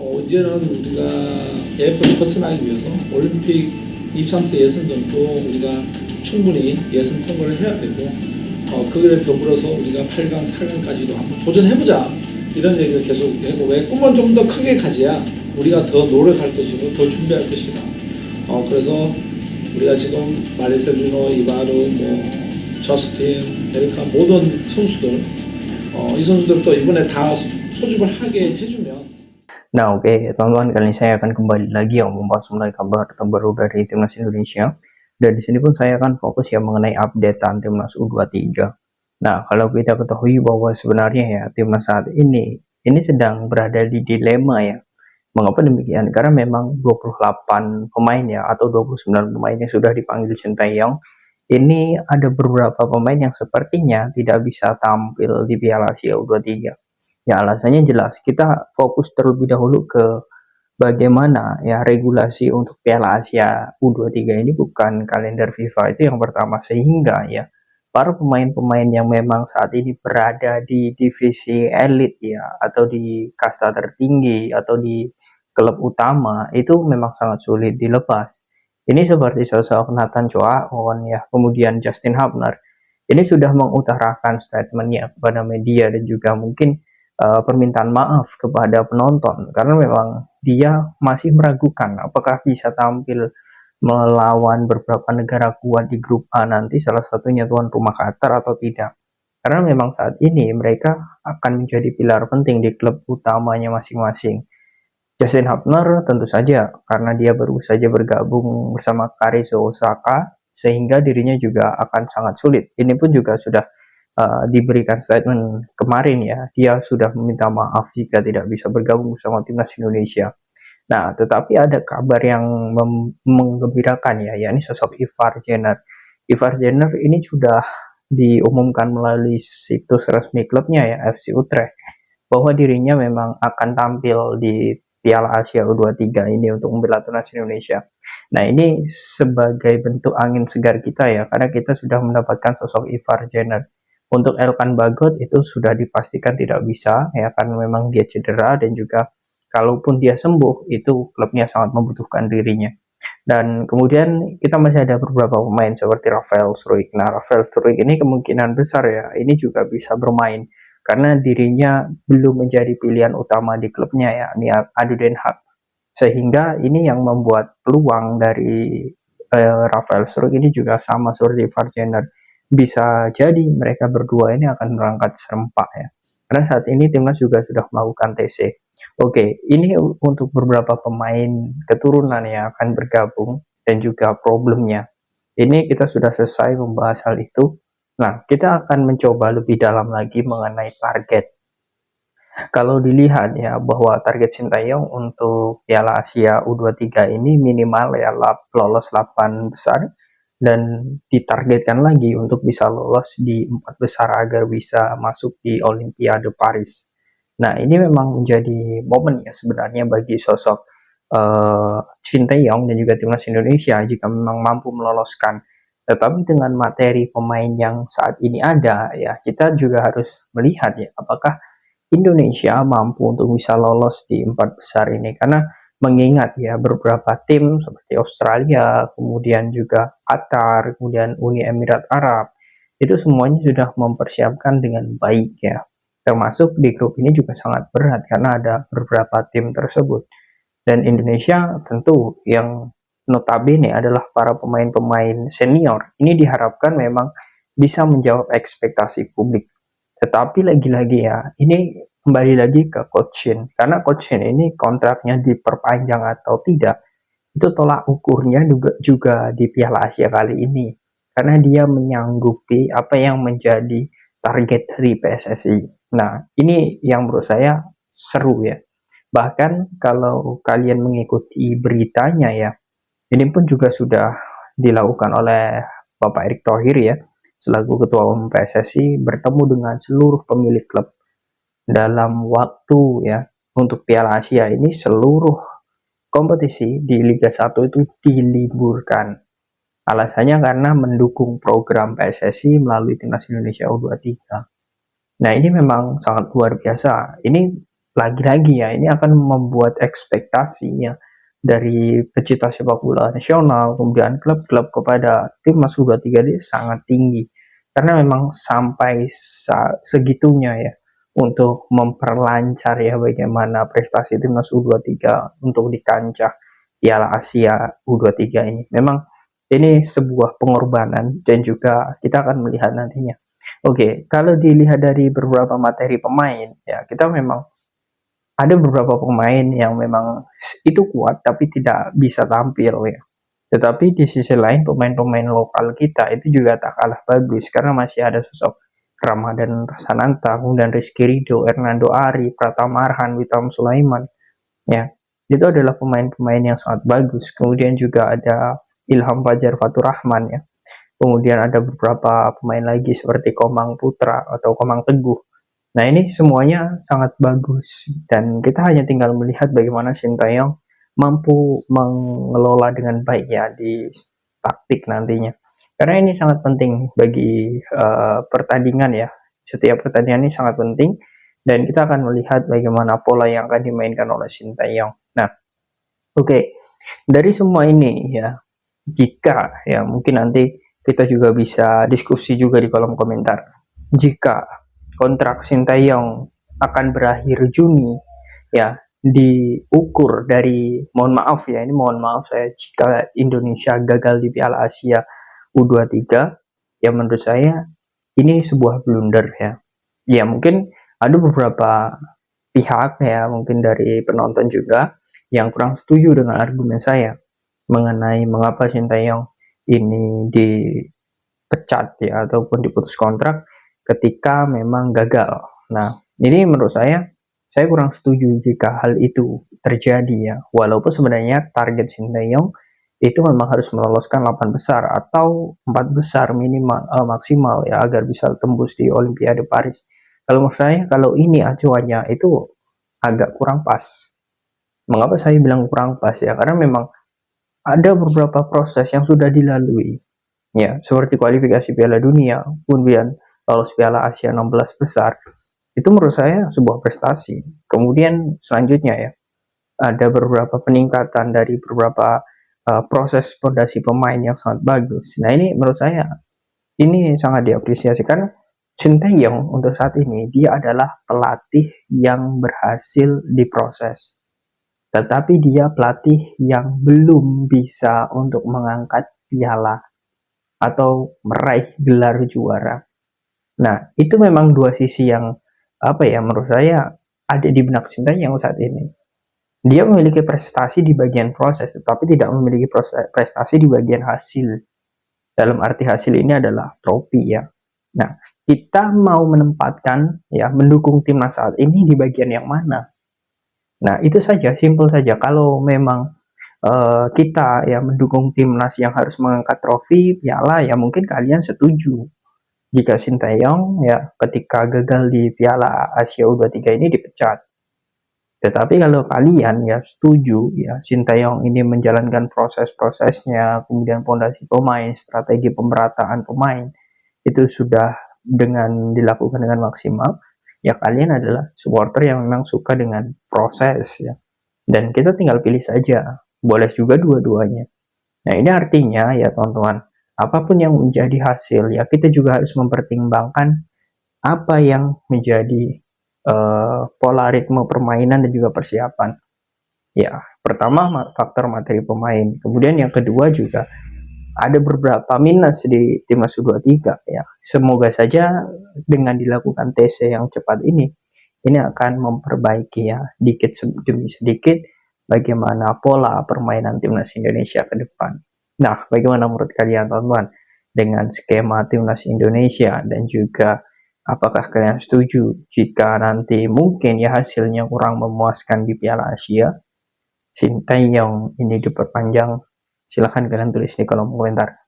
이제는 우리가 AF를 벗어나기 위해서 올림픽 23세 예선전도 우리가 충분히 예선 통과를 해야 되고 거기에 더불어서 우리가 8강, 4강까지도 한번 도전해보자 이런 얘기를 계속 하고 왜 꿈은 좀 더 크게 가져야 우리가 더 노력할 것이고 더 준비할 것이다. 그래서 우리가 지금 마리셀 주노, 이바르, 저스틴, 에리카 모든 선수들 이 선수들도 이번에 다 소집을 하게 해주면. Nah, oke, teman-teman, kali ini saya akan kembali lagi yang membahas mengenai kabar terbaru dari timnas Indonesia. Dan di sini pun saya akan fokus ya mengenai updatean timnas U23. Nah, kalau kita ketahui bahwa sebenarnya ya timnas saat ini sedang berada di dilema ya. Mengapa demikian? Karena memang 28 pemain ya atau 29 pemain yang sudah dipanggil Sinteyong ini ada beberapa pemain yang sepertinya tidak bisa tampil di Piala Asia U23. Ya, alasannya jelas, kita fokus terlebih dahulu ke bagaimana ya regulasi untuk Piala Asia U23 ini bukan kalender FIFA, itu yang pertama. Sehingga ya para pemain-pemain yang memang saat ini berada di divisi elit ya atau di kasta tertinggi atau di klub utama itu memang sangat sulit dilepas. Ini seperti sosok Nathan Choaon ya, kemudian Justin Hubner. Ini sudah mengutarakan statementnya kepada media dan juga mungkin permintaan maaf kepada penonton karena memang dia masih meragukan apakah bisa tampil melawan beberapa negara kuat di grup A nanti, salah satunya tuan rumah Qatar atau tidak. Karena memang saat ini mereka akan menjadi pilar penting di klub utamanya masing-masing. Justin Hubner tentu saja karena dia baru saja bergabung bersama Karizo Osaka sehingga dirinya juga akan sangat sulit. Ini pun juga sudah diberikan statement kemarin ya, dia sudah meminta maaf jika tidak bisa bergabung bersama timnas Indonesia. Nah, tetapi ada kabar yang menggembirakan ya, yakni sosok Ivar Jenner. Ivar Jenner ini sudah diumumkan melalui situs resmi klubnya ya, FC Utrecht, bahwa dirinya memang akan tampil di Piala Asia U23 ini untuk membela timnas Indonesia. Nah, ini sebagai bentuk angin segar kita ya, karena kita sudah mendapatkan sosok Ivar Jenner. Untuk Elkan Bagot itu sudah dipastikan tidak bisa ya, karena memang dia cedera dan juga kalaupun dia sembuh itu klubnya sangat membutuhkan dirinya. Dan kemudian kita masih ada beberapa pemain seperti Rafael Struijk. Nah, Rafael Struijk ini kemungkinan besar ya ini juga bisa bermain karena dirinya belum menjadi pilihan utama di klubnya ya, ini Adu Den Haag. Sehingga ini yang membuat peluang dari Rafael Struijk ini juga sama seperti Ivar Jenner. Bisa jadi mereka berdua ini akan berangkat serempak ya. Karena saat ini timnas juga sudah melakukan TC. Oke, ini untuk beberapa pemain keturunan yang akan bergabung dan juga problemnya. Ini kita sudah selesai membahas hal itu. Nah, kita akan mencoba lebih dalam lagi mengenai target. Kalau dilihat ya bahwa target Sinteyong untuk Piala Asia U23 ini minimal ya lolos 8 besar dan ditargetkan lagi untuk bisa lolos di 4 besar agar bisa masuk di Olimpiade Paris. Nah, ini memang menjadi momen ya sebenarnya bagi sosok Sinteyong dan juga timnas Indonesia jika memang mampu meloloskan. Tetapi dengan materi pemain yang saat ini ada ya, kita juga harus melihat ya apakah Indonesia mampu untuk bisa lolos di 4 besar ini, karena mengingat ya beberapa tim seperti Australia, kemudian juga Qatar, kemudian Uni Emirat Arab, itu semuanya sudah mempersiapkan dengan baik ya. Termasuk di grup ini juga sangat berat karena ada beberapa tim tersebut. Dan Indonesia tentu yang notabene adalah para pemain-pemain senior. Ini diharapkan memang bisa menjawab ekspektasi publik. Tetapi lagi-lagi ya, ini kembali lagi ke Coach Shin. Karena Coach Shin ini kontraknya diperpanjang atau tidak, itu tolak ukurnya juga di Piala Asia kali ini. Karena dia menyanggupi apa yang menjadi target dari PSSI. Nah, ini yang menurut saya seru ya. Bahkan kalau kalian mengikuti beritanya ya, ini pun juga sudah dilakukan oleh Bapak Erick Thohir ya, selaku Ketua Umum PSSI bertemu dengan seluruh pemilik klub dalam waktu ya untuk Piala Asia ini seluruh kompetisi di Liga 1 itu diliburkan. Alasannya karena mendukung program PSSI melalui Timnas Indonesia U23. Nah, ini memang sangat luar biasa. Ini lagi-lagi ya ini akan membuat ekspektasinya dari pecinta sepak bola nasional, kemudian klub-klub kepada timnas U23 ini sangat tinggi. Karena memang sampai segitunya ya untuk memperlancar ya bagaimana prestasi timnas U23 untuk di kancah Piala Asia U23 ini. Memang ini sebuah pengorbanan dan juga kita akan melihat nantinya. Oke, kalau dilihat dari beberapa materi pemain ya kita memang ada beberapa pemain yang memang itu kuat tapi tidak bisa tampil ya. Tetapi di sisi lain pemain-pemain lokal kita itu juga tak kalah bagus karena masih ada sosok Ramadan Sananta, kemudian Rizky Ridho, Hernando Ari, Pratama Arhan, Witam Sulaiman ya. Itu adalah pemain-pemain yang sangat bagus. Kemudian juga ada Ilham Fajar Faturrahman ya. Kemudian ada beberapa pemain lagi seperti Komang Putra atau Komang Teguh. Nah ini semuanya sangat bagus dan kita hanya tinggal melihat bagaimana Sintayong mampu mengelola dengan baik ya di taktik nantinya. Karena ini sangat penting bagi pertandingan ya. Setiap pertandingan ini sangat penting dan kita akan melihat bagaimana pola yang akan dimainkan oleh Sintayong. Nah, oke. Dari semua ini ya, jika ya mungkin nanti kita juga bisa diskusi juga di kolom komentar. Jika kontrak Sintayong akan berakhir Juni ya diukur dari mohon maaf ya ini mohon maaf saya jika Indonesia gagal di Piala Asia U23 ya menurut saya ini sebuah blunder ya mungkin ada beberapa pihak ya mungkin dari penonton juga yang kurang setuju dengan argumen saya mengenai mengapa Sintayong ini dipecat ya ataupun diputus kontrak ketika memang gagal. Nah, ini menurut saya kurang setuju jika hal itu terjadi ya. Walaupun sebenarnya target Sintayong itu memang harus meloloskan 8 besar atau 4 besar minimal maksimal ya agar bisa tembus di Olimpiade Paris. Kalau menurut saya kalau ini acuannya itu agak kurang pas. Mengapa saya bilang kurang pas ya? Karena memang ada beberapa proses yang sudah dilalui. Ya, seperti kualifikasi Piala Dunia, kemudian lolos Piala Asia 16 besar. Itu menurut saya sebuah prestasi. Kemudian selanjutnya ya, ada beberapa peningkatan dari beberapa proses fondasi pemain yang sangat bagus. Nah, ini menurut saya ini sangat diapresiasi karena Sintayong untuk saat ini dia adalah pelatih yang berhasil diproses. Tetapi dia pelatih yang belum bisa untuk mengangkat piala atau meraih gelar juara. Nah, itu memang dua sisi yang apa ya menurut saya ada di benak Sintayong saat ini. Dia memiliki prestasi di bagian proses, tetapi tidak memiliki prestasi di bagian hasil. Dalam arti hasil ini adalah trofi ya. Nah, kita mau menempatkan ya mendukung timnas saat ini di bagian yang mana? Nah, itu saja, simpel saja. Kalau memang kita ya mendukung timnas yang harus mengangkat trofi, piala, ya mungkin kalian setuju. Jika Sintayong ya ketika gagal di Piala Asia U23 ini dipecat. Tetapi kalau kalian ya setuju ya Sintayong ini menjalankan proses-prosesnya, kemudian fondasi pemain, strategi pemerataan pemain, itu sudah dilakukan dengan maksimal, ya kalian adalah supporter yang memang suka dengan proses ya. Dan kita tinggal pilih saja, boleh juga dua-duanya. Nah ini artinya ya teman-teman, apapun yang menjadi hasil ya kita juga harus mempertimbangkan apa yang menjadi pola ritme permainan dan juga persiapan. Ya pertama faktor materi pemain, kemudian yang kedua juga ada beberapa minus di timnas U23 ya. Semoga saja dengan dilakukan TC yang cepat ini akan memperbaiki ya sedikit demi sedikit bagaimana pola permainan timnas Indonesia ke depan. Nah, bagaimana menurut kalian teman-teman dengan skema timnas Indonesia dan juga apakah kalian setuju jika nanti mungkin ya hasilnya kurang memuaskan di Piala Asia, Sintayong ini diperpanjang? Silahkan kalian tulis di kolom komentar.